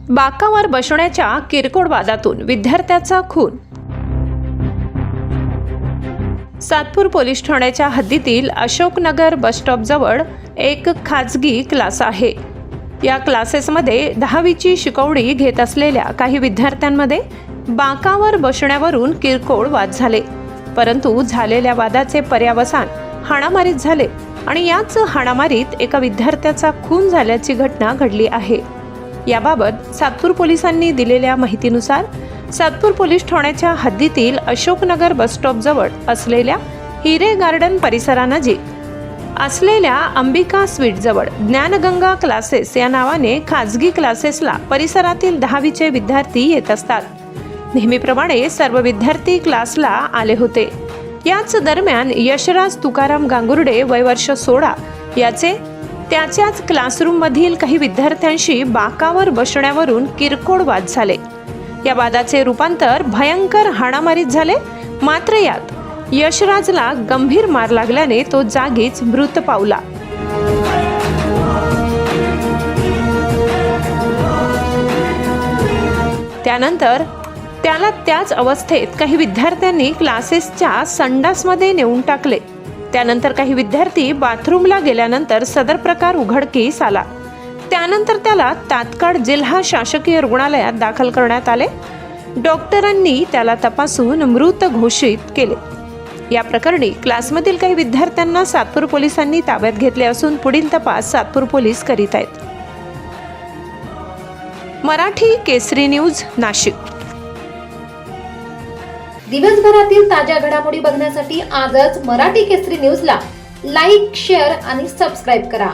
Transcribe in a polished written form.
बाकावर बसण्याच्या किरकोळ वादातून विद्यार्थ्याचा खून। सातपूर पोलीस ठाण्याच्या हद्दीतील अशोकनगर बस स्टॉप जवळ एक खाजगी क्लास आहे। या क्लासेसमध्ये 10वीची शिकवणी घेत असलेल्या काही विद्यार्थ्यांमध्ये बाकावर बसण्यावरून किरकोळ वाद झाले, परंतु झालेल्या वादाचे पर्यावसान हाणामारीत झाले आणि याच हाणामारीत एका विद्यार्थ्याचा खून झाल्याची घटना घडली आहे। याबाबत सातपूर पोलिसांनी दिलेल्या माहितीनुसार सातपूर पोलीस ठाण्याच्या हद्दीतील अशोकनगर बस स्टॉप जवळ असलेल्या हिरे गार्डन परिसरानजीक असलेल्या अंबिका स्वीट जवळ ज्ञानगंगा क्लासेस या नावाने खाजगी क्लासेसला परिसरातील 10वीचे विद्यार्थी येत असतात। नेहमीप्रमाणे सर्व विद्यार्थी क्लासला आले होते। याच दरम्यान यशराज तुकाराम गांगुर्डे वय वर्ष 16 याचे त्याच्याच क्लासरूम मधील काही विद्यार्थ्यांशी बाकावर बसण्यावरून किरकोळ वाद झाले। या वादाचे रूपांतर भयंकर हाणामारीत झाले, मात्र यात यशराजला गंभीर मार लागल्याने तो जागीच मृत पावला। त्यानंतर त्याला त्याच अवस्थेत काही विद्यार्थ्यांनी क्लासेसच्या संडासमध्ये नेऊन टाकले। त्यानंतर काही विद्यार्थी बाथरूमला गेल्यानंतर सदर प्रकार उघडकीस आला। त्यानंतर त्याला तात्काळ जिल्हा शासकीय रुग्णालयात दाखल करण्यात आले। डॉक्टरांनी त्याला तपासून मृत घोषित केले। या प्रकरणी क्लासमधील काही विद्यार्थ्यांना सातपूर पोलिसांनी ताब्यात घेतले असून पुढील तपास सातपूर पोलीस करीत आहेत। मराठी केसरी न्यूज, नाशिक। दिवसभरातील ताज्या घडामोडी बघण्यासाठी आजच मराठी केसरी न्यूजला लाईक, शेअर आणि सबस्क्राईब करा।